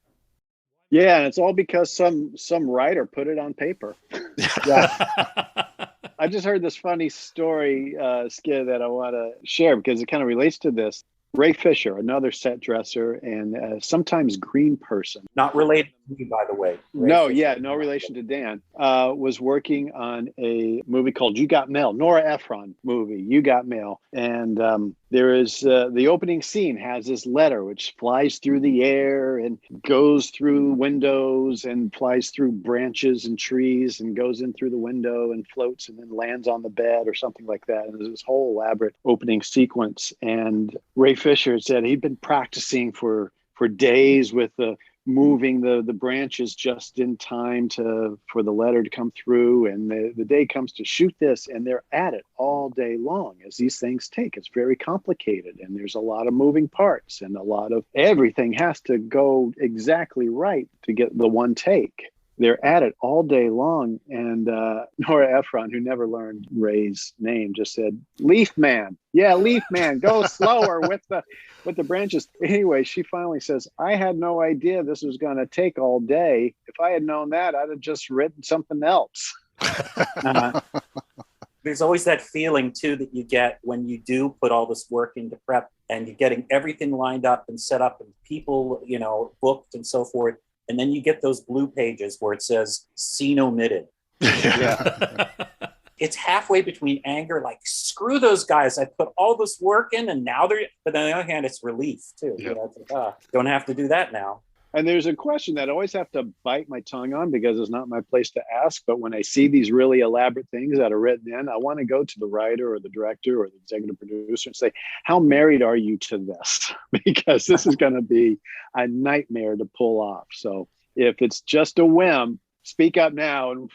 Yeah, and it's all because some writer put it on paper. Yeah. I just heard this funny story, Skid, that I want to share because it kind of relates to this. Ray Fisher, another set dresser and sometimes green person. Not related me, by the way. No, yeah, no relation to Dan. Was working on a movie called You Got Mail, Nora Ephron movie, You Got Mail. And there is the opening scene has this letter which flies through the air and goes through windows and flies through branches and trees and goes in through the window and floats and then lands on the bed or something like that. And there's this whole elaborate opening sequence. And Ray Fisher said he'd been practicing for days with moving the branches just in time for the letter to come through, and the day comes to shoot this, and they're at it all day long as these things take. It's very complicated, and there's a lot of moving parts, and a lot of everything has to go exactly right to get the one take. They're at it all day long, and Nora Ephron, who never learned Ray's name, just said, "Leaf Man, yeah, Leaf Man, go slower with the branches." Anyway, she finally says, "I had no idea this was going to take all day. If I had known that, I'd have just written something else." There's always that feeling too that you get when you do put all this work into prep and you're getting everything lined up and set up and people, booked and so forth. And then you get those blue pages where it says scene omitted. Yeah. It's halfway between anger, like, screw those guys. I put all this work in and now they're, but on the other hand, it's relief too. Yeah. It's like, don't have to do that now. And there's a question that I always have to bite my tongue on because it's not my place to ask. But when I see these really elaborate things that are written in, I want to go to the writer or the director or the executive producer and say, how married are you to this? Because this is going to be a nightmare to pull off. So if it's just a whim, speak up now and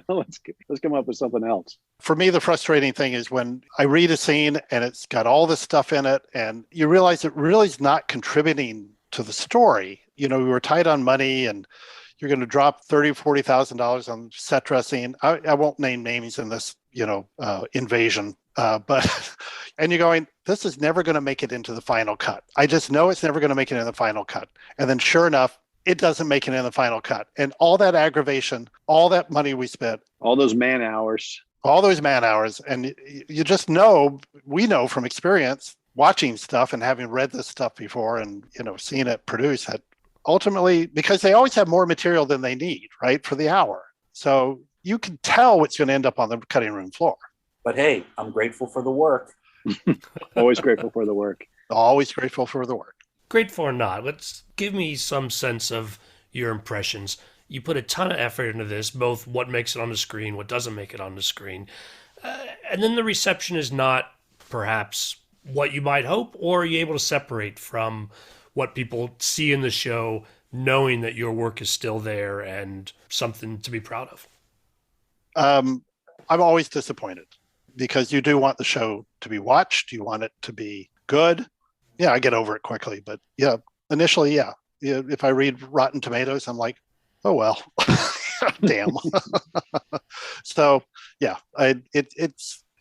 let's come up with something else. For me, the frustrating thing is when I read a scene and it's got all this stuff in it and you realize it really is not contributing to the story. We were tight on money and you're going to drop $30,000, $40,000 on set dressing. I won't name names in this, invasion, but, and you're going, this is never going to make it into the final cut. I just know it's never going to make it in the final cut. And then sure enough, it doesn't make it in the final cut. And all that aggravation, all that money we spent, all those man hours, and you just know, we know from experience, watching stuff and having read this stuff before and, seeing it produced, that ultimately, because they always have more material than they need, right, for the hour. So you can tell what's going to end up on the cutting room floor. But hey, I'm grateful for the work. Always grateful for the work. Always grateful for the work. Grateful or not, let's give me some sense of your impressions. You put a ton of effort into this, both what makes it on the screen, what doesn't make it on the screen. And then the reception is not perhaps what you might hope, or are you able to separate from what people see in the show, knowing that your work is still there and something to be proud of? I'm always disappointed because you do want the show to be watched. You want it to be good. Yeah, I get over it quickly, but yeah, initially, yeah. If I read Rotten Tomatoes, I'm like, oh, well, damn. So yeah,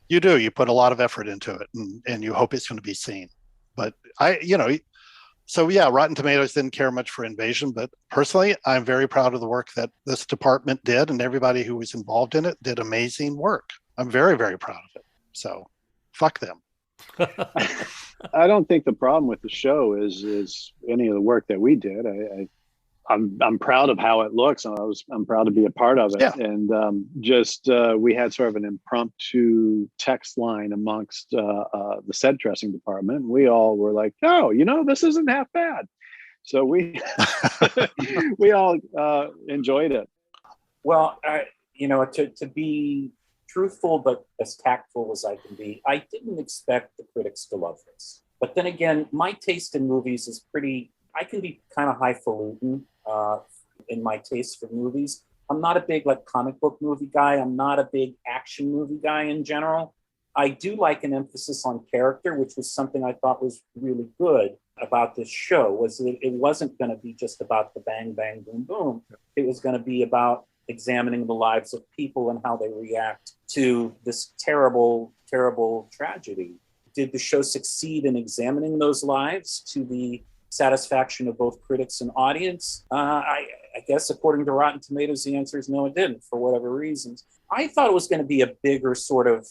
you put a lot of effort into it and you hope it's going to be seen. But so yeah, Rotten Tomatoes didn't care much for Invasion, but personally, I'm very proud of the work that this department did, and everybody who was involved in it did amazing work. I'm very, very proud of it. So fuck them. I don't think the problem with the show is any of the work that we did. I'm proud of how it looks. I'm proud to be a part of it. Yeah. And we had sort of an impromptu text line amongst the set dressing department. And we all were like, "Oh, this isn't half bad." So we we all enjoyed it. Well, to be truthful but as tactful as I can be, I didn't expect the critics to love this. But then again, my taste in movies is I can be kind of highfalutin in my taste for movies. I'm not a big comic book movie guy. I'm not a big action movie guy in general. I do like an emphasis on character, which was something I thought was really good about this show, was that it wasn't going to be just about the bang, bang, boom, boom. It was going to be about examining the lives of people and how they react to this terrible, terrible tragedy. Did the show succeed in examining those lives to the satisfaction of both critics and audience? I guess according to Rotten Tomatoes, the answer is no, it didn't, for whatever reasons. I thought it was going to be a bigger sort of,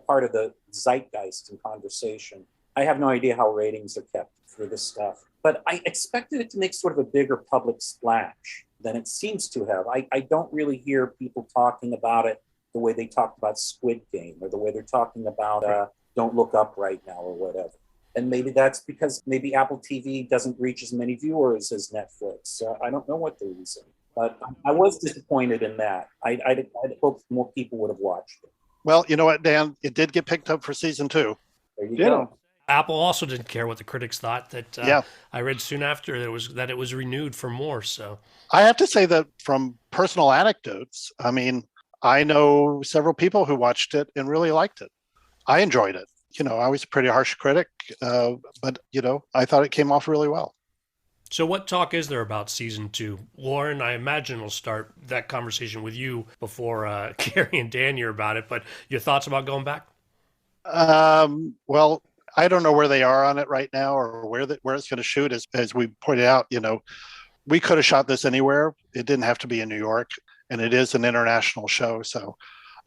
part of the zeitgeist and conversation. I have no idea how ratings are kept for this stuff, but I expected it to make sort of a bigger public splash than it seems to have. I don't really hear people talking about it the way they talked about Squid Game, or the way they're talking about Don't Look Up right now, or whatever. And maybe that's because maybe Apple TV doesn't reach as many viewers as Netflix. I don't know what the reason, but I was disappointed in that. I'd hoped more people would have watched it. Well, you know what, Dan? It did get picked up for season 2. There you go. Apple also didn't care what the critics thought. That Yeah. I read soon after that it was renewed for more. So I have to say that from personal anecdotes, I mean, I know several people who watched it and really liked it. I enjoyed it. You know, I was a pretty harsh critic, but, you know, I thought it came off really well. So what talk is there about season 2? Loren, I imagine we'll start that conversation with you before Kerry and Dan hear about it, but your thoughts about going back? Well, I don't know where they are on it right now, or where it's going to shoot. As we pointed out, you know, we could have shot this anywhere. It didn't have to be in New York, and it is an international show. So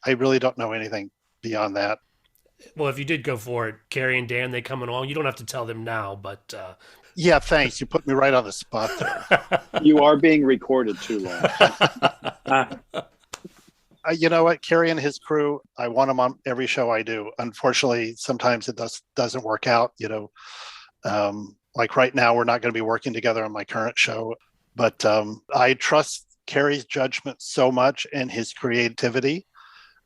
I really don't know anything beyond that. Well, if you did go for it, Kerry and Dan, they coming along. You don't have to tell them now, but yeah, thanks. You put me right on the spot there. You are being recorded too long. You know what, Kerry and his crew, I want them on every show I do. Unfortunately, sometimes it doesn't work out. You know, like right now, we're not going to be working together on my current show, but I trust Kerry's judgment so much and his creativity.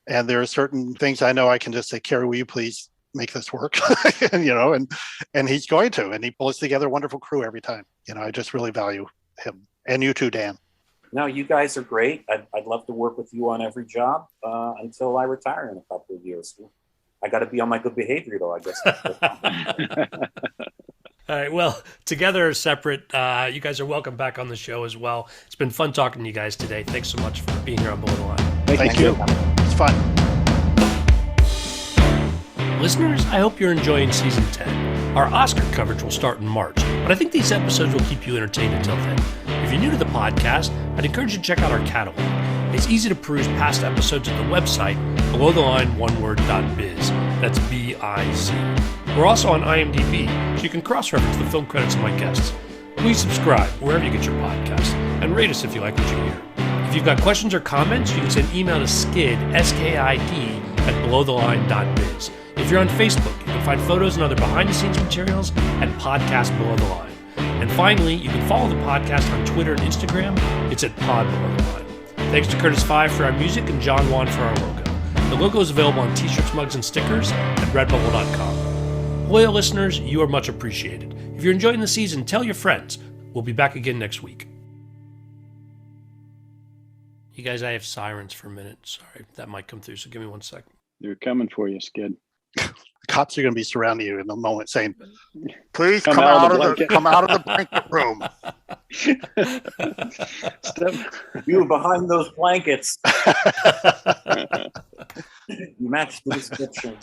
And there are certain things I know I can just say, Kerry, will you please make this work? You know, and he's going to, and he pulls together a wonderful crew every time. You know, I just really value him, and you too, Dan. No, you guys are great. I'd love to work with you on every job until I retire in a couple of years. I got to be on my good behavior, though, I guess. All right. Well, together or separate, you guys are welcome back on the show as well. It's been fun talking to you guys today. Thanks so much for being here on Below the Line. Thank you. It's fun. Listeners, I hope you're enjoying Season 10. Our Oscar coverage will start in March, but I think these episodes will keep you entertained until then. If you're new to the podcast, I'd encourage you to check out our catalog. It's easy to peruse past episodes at the website, belowtheline.biz. That's B-I-Z. We're also on IMDb, so you can cross-reference the film credits of my guests. Please subscribe wherever you get your podcasts, and rate us if you like what you hear. If you've got questions or comments, you can send email to skid, S-K-I-D, at belowtheline.biz. If you're on Facebook, you can find photos and other behind-the-scenes materials at Podcast Below the Line. And finally, you can follow the podcast on Twitter and Instagram. It's at Pod Below the Line. Thanks to Curtis Five for our music and John Wan for our logo. The logo is available on t-shirts, mugs, and stickers at redbubble.com. Loyal listeners, you are much appreciated. If you're enjoying the season, tell your friends. We'll be back again next week. You guys, I have sirens for a minute. Sorry, that might come through, so give me 1 second. They're coming for you, Skid. The cops are going to be surrounding you in a moment saying, please Come come out out of of the come out of the blanket room. You were behind those blankets. You matched the description.